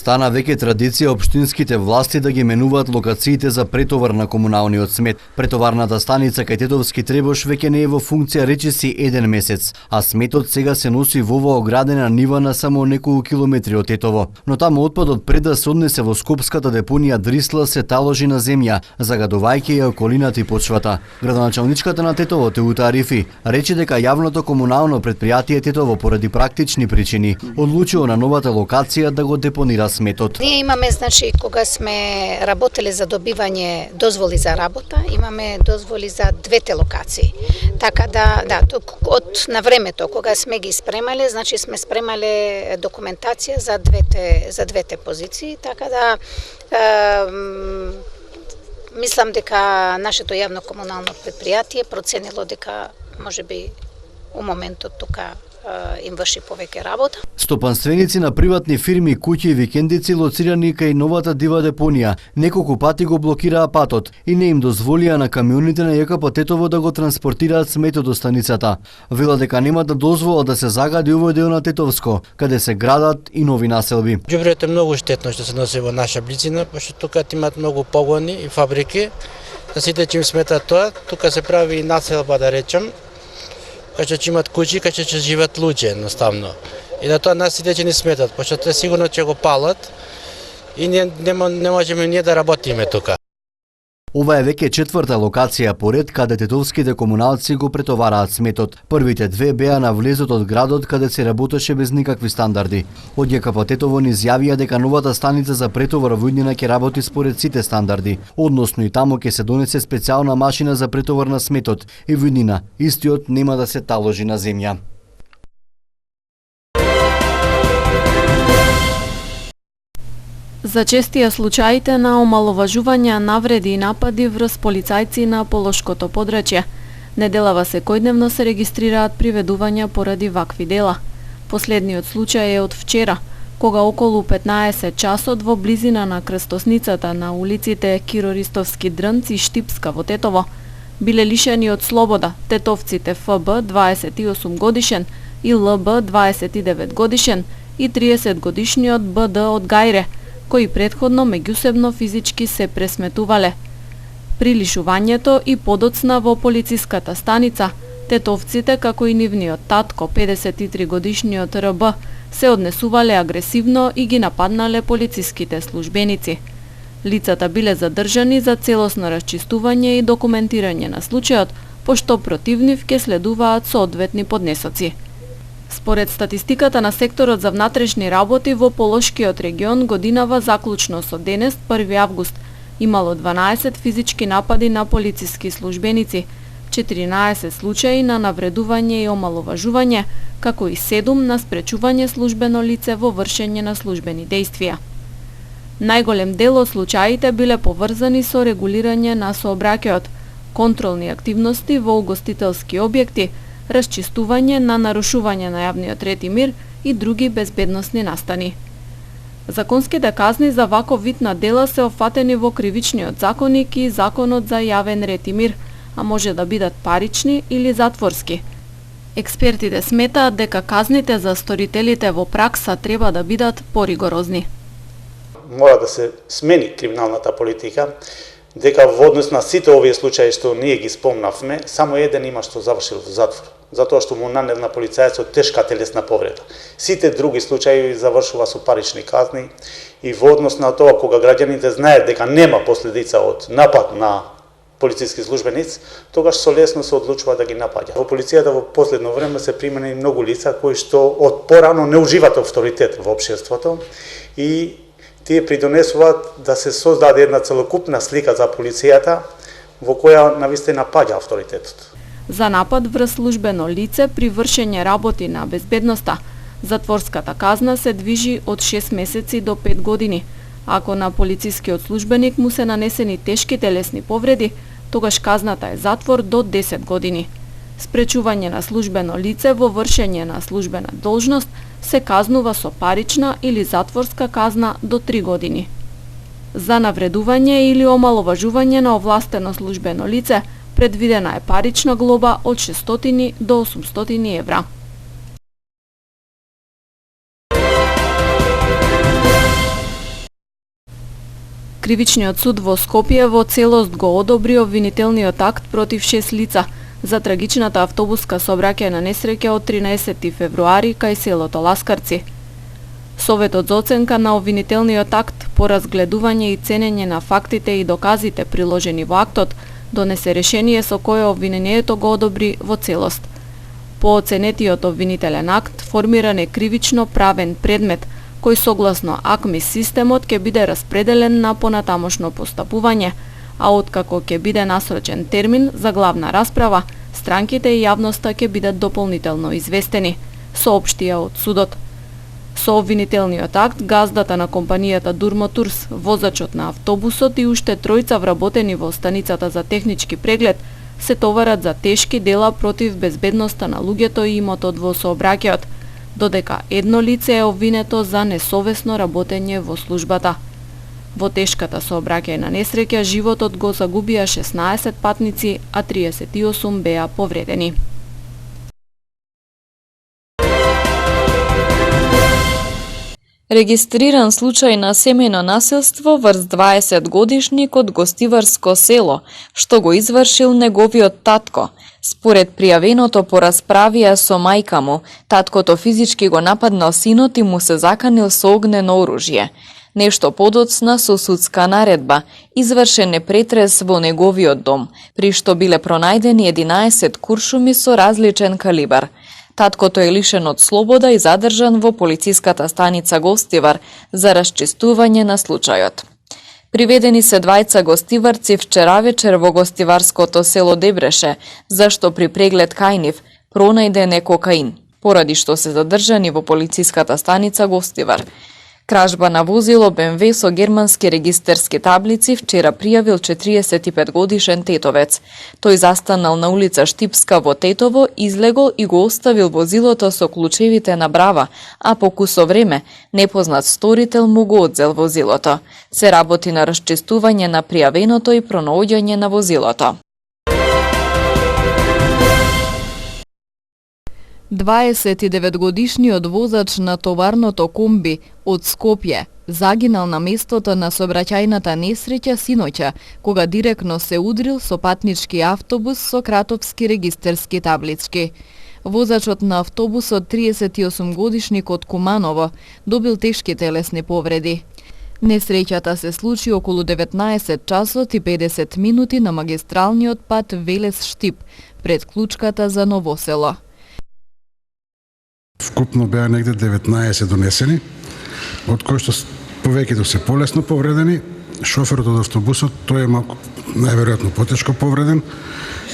Стана веќе традиција општинските власти да ги менуваат локациите за претовар на комуналниот смет. Претоварната станица кај Тетовски Требош веќе не е во функција речиси 1 месец, а сметот сега се носи во ова оградена нива на само неколку километри од Тетово. Но таму отпадот пред да се однесе во скопската депонија Дрисла се таложи на земја, загадувајќи ја околината и почвата. Градоначалничката на Тетово Теута Арифи рече дека јавното комунално предпријатие Тетово поради практични причини одлучило на новата локација да го депонира сметот. Ние имаме, кога сме работеле за добивање дозволи за работа, имаме дозволи за двете локации. Така да, од на времето кога сме ги спремале, сме спремале документација за двете позиции, така да мислам дека нашето јавно комунално предпријатие проценило дека можеби у моментот тука им врши повеќе работа. Стопанственици на приватни фирми, куќи и викендици лоцирани кај новата дива депонија неколку пати го блокираа патот и не им дозволија на камионите на ЈКП Тетово да го транспортираат сметот до станицата. Вела дека нема да дозволат да се загади овој дел на Тетовско, каде се градат и нови населби. Ѓубрето е многу штетно што се носи во наша близина, пошто тука имаат многу погони и фабрики. За сите чим смета тоа, тука се прави и населба, да речем, кај што имат куќи, кај што живеат луѓе едноставно. И на тоа нас сите ќе ни сметат, пошто те сигурно ќе го палат и не можеме ние да работиме тука. Ова е веќе четврта локација поред каде тетовските комуналци го претовараат сметот. Првите две беа на влезот од градот каде се работеше без никакви стандарди. Од ЈКП Тетово ни изјавија дека новата станица за претовар во иднина ќе работи според сите стандарди, односно и таму ќе се донесе специјална машина за претовар на сметот и во иднина истиот нема да се таложи на земја. Зачестија случаите на омаловажување, навреди и напади врз полицајци на Полошкото подрачје. Неделава секојдневно се регистрираат приведувања поради вакви дела. Последниот случај е од вчера, кога околу 15 часот во близина на крстосницата на улиците Киро-Ристовски Дрнц и Штипска во Тетово биле лишени од слобода тетовците ФБ 28 годишен и ЛБ 29 годишен и 30 годишниот БД од Гајре, кои претходно меѓусебно физички се пресметувале. При лишувањето и подоцна во полициската станица, тетовците, како и нивниот татко, 53 годишниот РБ, се однесувале агресивно и ги нападнале полициските службеници. Лицата биле задржани за целосно расчистување и документирање на случајот, пошто против нив ќе следуваат соодветни поднесоци. Според статистиката на секторот за внатрешни работи во Полошкиот регион годинава заклучно со денес, 1 август, имало 12 физички напади на полициски службеници, 14 случаи на навредување и омаловажување, како и 7 на спречување службено лице во вршење на службени дејствија. Најголем дел од случаите биле поврзани со регулирање на сообраќајот, контролни активности во угостителски објекти, расчистување на нарушување на јавниот ред и мир и други безбедносни настани. Законските казни за ваков вид на дела се офатени во Кривичниот законник и Законот за јавен ред и мир, а може да бидат парични или затворски. Експертите сметаат дека казните за сторителите во пракса треба да бидат поригорозни. Мора да се смени криминалната политика, дека во однос на сите овие случаи што ние ги спомнавме, само еден има што завршил во затвор, затоа што му нанел на полицајецот тешка телесна повреда. Сите други случаи завршува со парични казни и во однос на тоа кога граѓаните знаат дека нема последица од напад на полициски службеници, тогаш со лесно се одлучува да ги напаѓа. Во полицијата во последно време се примени многу лица кои што од порано не уживаат авторитет во општеството и тие придонесуваат да се создаде една целокупна слика за полицијата во која навистина паѓа авторитетот. За напад врз службено лице при вршење работи на безбедноста, затворската казна се движи од 6 месеци до 5 години. Ако на полицискиот службеник му се нанесени тешки телесни повреди, тогаш казната е затвор до 10 години. Спречување на службено лице во вршење на службена должност се казнува со парична или затворска казна до 3 години. За навредување или омаловажување на овластено службено лице предвидена е парична глоба од 600 до 800 евра. Кривичниот суд во Скопје во целост го одобри обвинителниот акт против 6 лица за трагичната автобуска сообраќајна несреќа од 13 февруари кај селото Ласкарци. Советот за оценка на обвинителниот акт по разгледување и ценење на фактите и доказите приложени во актот донесе решение со кое обвинението го одобри во целост. По оценетиот обвинителен акт формиран е кривично правен предмет кој согласно АКМИ системот ќе биде распределен на понатамошно постапување, а откако ќе биде насрочен термин за главна расправа, странките и јавноста ќе бидат дополнително известени, соопштија од судот. Со обвинителниот акт, газдата на компанијата Дурмотурс, возачот на автобусот и уште тројца вработени во станицата за технички преглед се товарат за тешки дела против безбедноста на луѓето и имотот во сообраќајот, додека едно лице е обвинето за несовесно работење во службата. Во тешката сообраќајна несреќа животот го загубија 16 патници, а 38 беа повредени. Регистриран случај на семејно насилство врз 20 годишник од гостиварско село, што го извршил неговиот татко. Според пријавеното по расправија со мајка му, таткото физички го нападнал синот и му се заканил со огнено оружје. Нешто подоцна со судска наредба, извршен е претрес во неговиот дом, при што биле пронајдени 11 куршуми со различен калибар. Таткото е лишен од слобода и задржан во полициската станица Гостивар за расчистување на случајот. Приведени се двајца гостиварци вчера вечер во гостиварското село Дебреше, зашто при преглед кај нив пронајден е кокаин, поради што се задржани во полициската станица Гостивар. Кражба на возило БМВ со германски регистерски таблици вчера пријавил 45 годишен тетовец. Тој застанал на улица Штипска во Тетово, излегол и го оставил возилото со клучевите на брава, а по кусо време непознат сторител му го одзел возилото. Се работи на расчистување на пријавеното и пронаоѓање на возилото. 29-годишниот возач на товарното комби од Скопје загинал на местото на сообраќајната несреќа синоќа, кога директно се удрил со патнички автобус со кратовски регистерски таблички. Возачот на автобусот, 38 годишник од Куманово, добил тешки телесни повреди. Несреќата се случи околу 19 часот и 50 минути на магистралниот пат Велес-Штип, пред клучката за Новосело. Вкупно беа негде 19 донесени, од кои што повеќето се полесно повредени. Шоферот од автобусот, тој е малку најверојатно потешко повреден,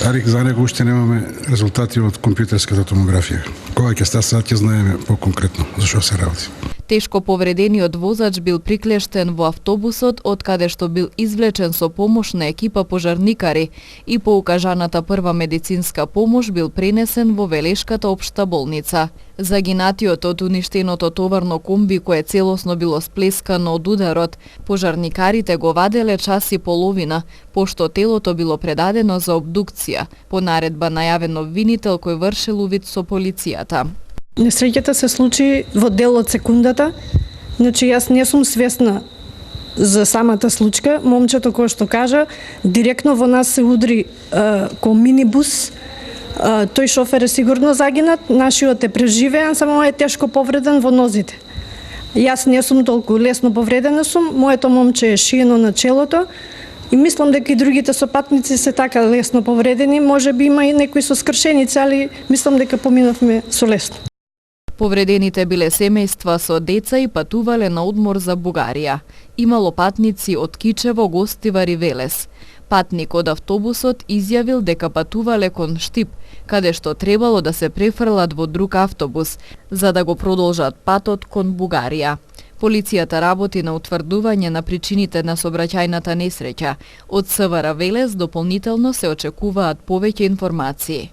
а за него уште немаме резултати од компјутерската томографија. Кога ќе стаса, ќе знаеме поконкретно за што се работи. Тешко повредениот возач бил приклештен во автобусот, од каде што бил извлечен со помош на екипа пожарникари и по укажаната прва медицинска помош бил пренесен во Велешката општа болница. Загинатиот од уништеното товарно комби, кое целосно било сплескано од ударот, пожарникарите го ваделе час и половина, пошто телото било предадено за обдукција, по наредба најавен обвинител кој вршил увид со полицијата. Несреќата се случи во дел од секундата, значи јас не сум свесна за самата случка. Момчето кој што кажа, директно во нас се удри кон минибус. Тој шофер е сигурно загинат, нашиот е преживеан, само е тешко повреден во нозите. Јас не сум толку лесно повредена сум, моето момче е шиено на челото и мислам дека и другите сопатници се така лесно повредени, може би има и некои со скршеници, али мислам дека поминавме со лесно. Повредените биле семејства со деца и патувале на одмор за Бугарија. Имало патници од Кичево, Гостивар и Велес. Патник од автобусот изјавил дека патувале кон Штип, каде што требало да се префрлат во друг автобус, за да го продолжат патот кон Бугарија. Полицијата работи на утврдување на причините на сообраќајната несреќа. Од СВР Велес дополнително се очекуваат повеќе информации.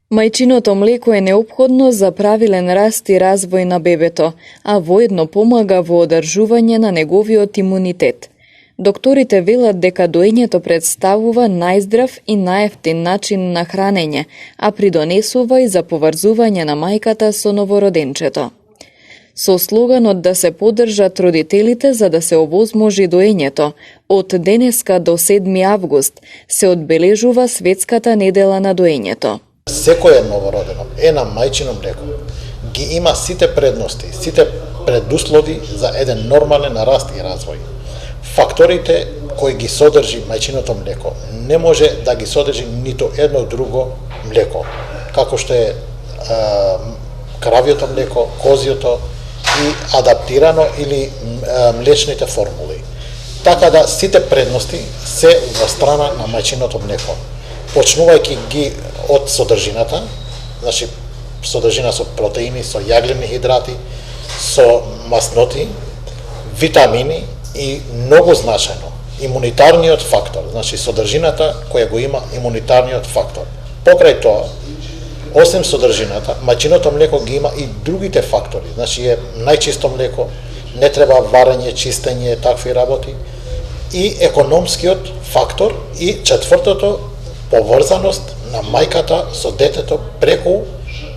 Мајчиното млеко е неопходно за правилен раст и развој на бебето, а воедно помага во одржување на неговиот имунитет. Докторите велат дека доењето представува најздрав и најевтин начин на хранење, а придонесува и за поврзување на мајката со новороденчето. со слоганот да се поддржат родителите за да се овозможи доењето. Од денеска до 7 август се одбележува Светската недела на доењето. Секој новородено на мајчино млеко ги има сите предности, сите предуслови за еден нормален раст и развој. Факторите кои ги содржи мајчиното млеко не може да ги содржи нито едно друго млеко, како што е кравјото млеко, козјото и адаптирано или млечните формули. Така да сите предности се во страна на мајчиното млеко. Почнувајќи ги од содржината, значи содржина со протеини, со јаглени хидрати, со масноти, витамини и многу значајно имунитарниот фактор, значи содржината која го има имунитарниот фактор. Покрај тоа, освен содржината, мајчиното млеко ги има и другите фактори, значи е најчисто млеко, не треба варење, чистење, такви работи, и економскиот фактор и четвртото, поврзаност на мајката со детето преку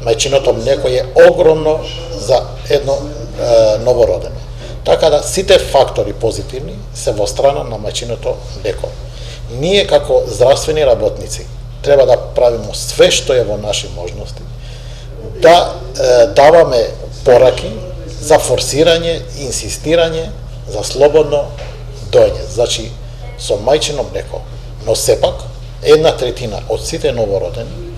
мајчиното млеко е огромно за едно новородено. Така да сите фактори позитивни се во страна на мајчиното млеко. Ние како здравствени работници треба да правиме све што е во наши можности, да даваме пораки за форсирање и инсистирање за слободно доење, значи со мајчино млеко. Но сепак, 1/3 од сите новородени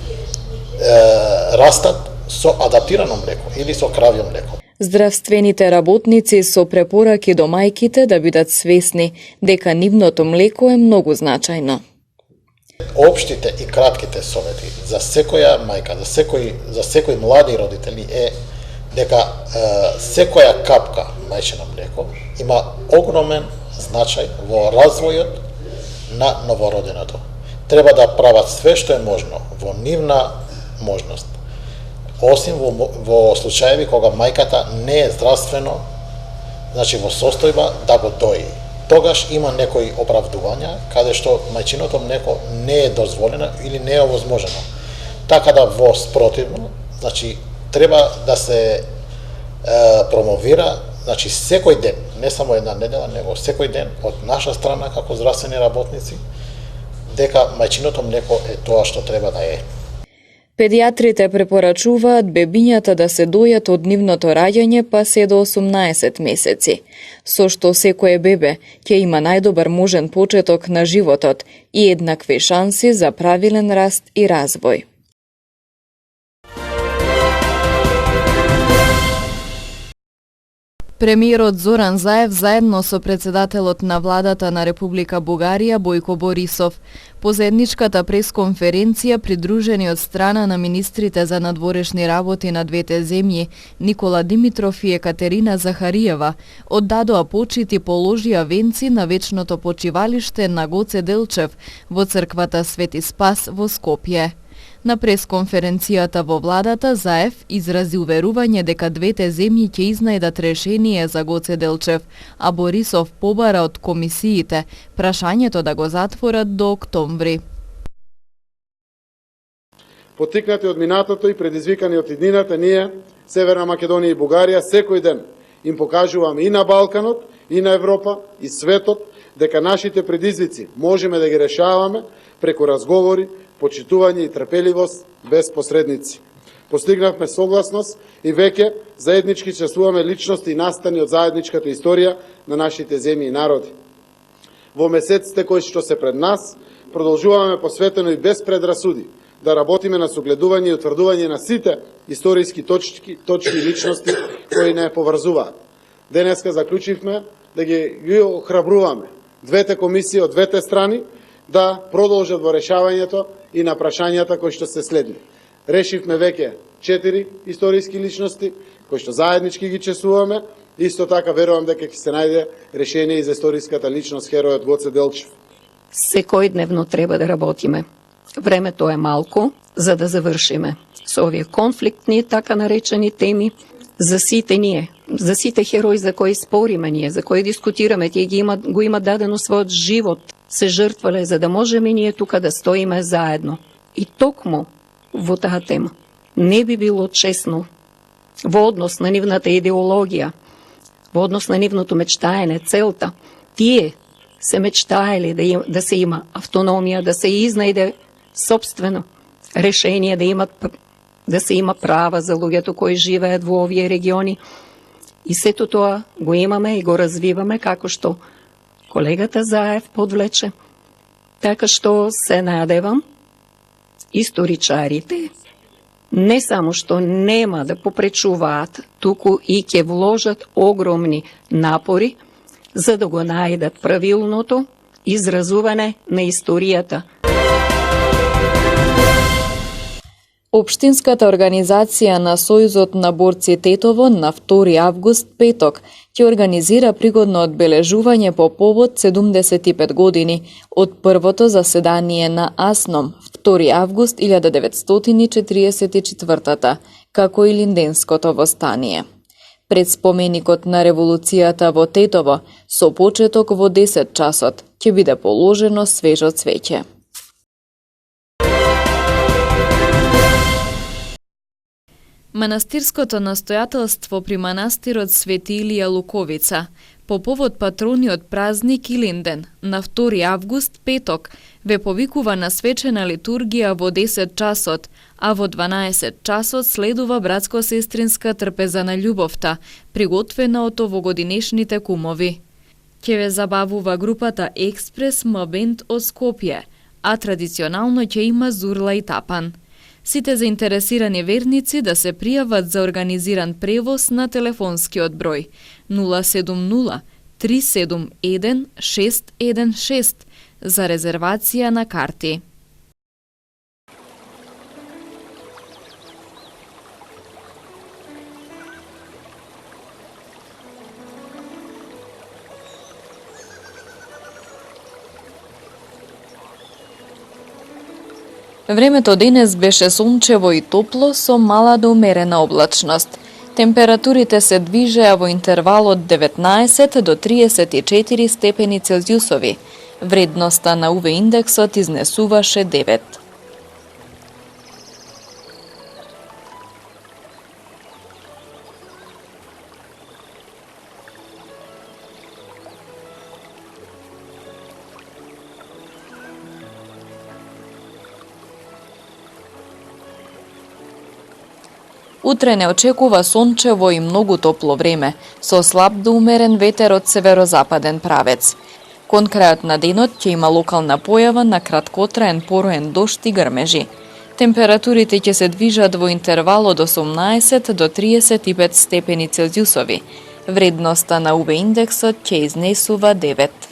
растат со адаптирано млеко или со кравјо млеко. Здравствените работници со препораки до мајките да бидат свесни дека нивното млеко е многу значајно. Општите и кратките совети за секоја мајка, за секој млади родители е дека секоја капка мајчино млеко има огромен значај во развојот на новороденото. Треба да прават све што е можно во нивна можност. Осим во случаеви кога мајката не е здравствено, значи во состојба да го дои. Тогаш има некои оправдувања каде што мајчиното млеко не е дозволено или не е овозможено. Така да во спротивно, значи треба да се промовира, значи секој ден, не само една недела, него секој ден од наша страна како здравствени работници дека мајчиното млеко е тоа што треба да е. Педиатрите препорачуваат бебињата да се дојат од нивното раѓање па се до 18 месеци, со што секое бебе ќе има најдобар можен почеток на животот и еднакви шанси за правилен раст и развој. Премиерот Зоран Заев заедно со председателот на владата на Република Бугарија Бојко Борисов по заедничката пресконференција придружени од страна на министрите за надворешни работи на двете земји Никола Димитров и Екатерина Захариева оддадоа почит и положија венци на вечното почивалиште на Гоце Делчев во црквата Свети Спас во Скопје. На пресконференцијата во владата Заев изрази уверување дека двете земји ќе изнајдат решение за Гоце Делчев, а Борисов побара од комисиите прашањето да го затворат до октомври. Потикнати од минатото и предизвикани од иднината, ние, Северна Македонија и Бугарија, секој ден им покажуваме и на Балканот, и на Европа, и светот, дека нашите предизвици можеме да ги решаваме преку разговори, почитување и трпеливост без посредници. Постигнавме согласност и веќе заеднички чествуваме личности и настани од заедничката историја на нашите земји и народи. Во месеците кои што се пред нас, продолжуваме посветено и без предрасуди да работиме на согледување и утврдување на сите историски точки и личности кои не поврзуваат. Денеска заклучивме да ги охрабруваме двете комисии од двете страни да продолжат во решавањето и на прашањата кои што се следни. Решивме веќе 4 историски личности кои што заеднички ги чествуваме. Исто така верувам дека ќе се најде решение и за историската личност херојот Гоце Делчев. Секојдневно треба да работиме. Времето е малку за да завршиме со овие конфликтни, така наречени теми за сите ние, за сите херои за кои спориме ние, за кои дискутираме, тие го имат дадено својот живот, се жртвале за да можеме ние тука да стоиме заедно. И токму во таа тема не би било честно во однос на нивната идеологија, во однос на нивното мечтаење, целта. Тие се мечтаели да се има автономија, да се изнајде собствено решение, да се има права за луѓето кои живеат во овие региони. И сето тоа го имаме и го развиваме, како што колегата Заев подвлече. Така што се надевам, историчарите не само што нема да попречуваат, туку и ќе вложат огромни напори за да го најдат правилното изразување на историјата. Општинската организација на Сојузот на борци Тетово на 2 август, петок, ќе организира пригодно одбележување по повод 75 години од првото заседание на АСНОМ, 2 август 1944, како и Линденското востание. Пред споменикот на револуцијата во Тетово, со почеток во 10 часот, ќе биде положено свежо цвеќе. Манастирското настојателство при манастирот Свети Илија Луковица по повод патрониот празник Илинден на 2 август, петок, ве повикува на свечена литургија во 10 часот, а во 12 часот следува братско-сестринска трпеза на љубовта, приготвена од овогодинешните кумови. Ќе ве забавува групата Експрес Мабент од Скопје, а традиционално ќе има зурла и тапан. Сите заинтересирани верници да се пријават за организиран превоз на телефонскиот број 070 371 616 за резервација на карти. Времето денес беше сончево и топло со мала до умерена облачност. Температурите се движеа во интервал од 19 до 34 степени Целзиусови. Вредноста на УВ индексот изнесуваше 9. Утре не очекува сончево и многу топло време, со слаб до умерен ветер од северозападен правец. Кон крајот на денот ќе има локална појава на краткотраен пороен дожд и грмежи. Температурите ќе се движат во интервал од 18 до 35 степени Целзиусови. Вредноста на УВ индексот ќе изнесува 9.